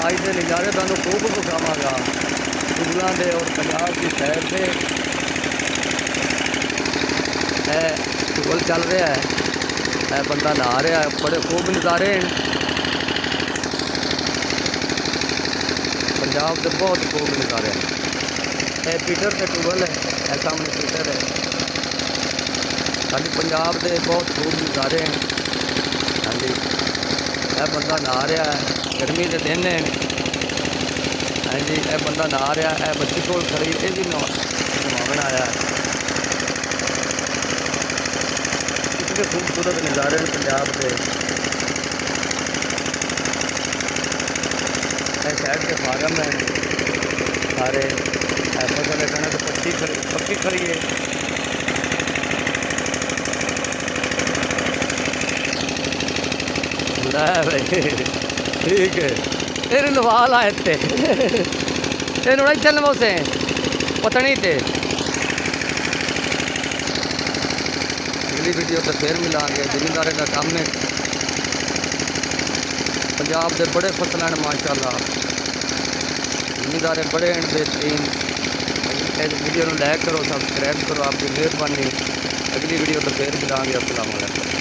आज के नज़ारे तुहानू खूब विखावांगा टूलों के और पंजाब की सैर से। टूल चल रहा है, बंदा नहा रहा है, बड़े खूब नज़ारे हैं पंजाब के, बहुत खूब नज़ारे हैं। यह पीटर के टूल है, सामने पीटर है। हाँ जी, पंजाब के बहुत खूब नज़ारे हैं। हाँ जी, यह बंदा नहा रहा है, गर्मी के दिन है। हाँ जी, यह बंदा नहा रहा है, बच्ची को खड़ी, ये भी नहावन आया है। इतने खूबसूरत नज़ारे हैं पंजाब के। साइड के फार्म है सारे, फसल कणक पक्की खड़ी है। भाई ठीक है, तेरे लवाल आए थे तेन चल मौसे पतनी थे। अगली वीडियो तो फिर मिलांगे। जिमींदारे का काम है पंजाब के, बड़े फसल हैं माशाअल्लाह। जिमींदारे बड़े हैं बेहतरीन। इस वीडियो को लाइक करो, सब्सक्राइब करो, आपकी मेहरबानी। अगली वीडियो तो फिर मिलांगे। अस्सलाम वालेकुम।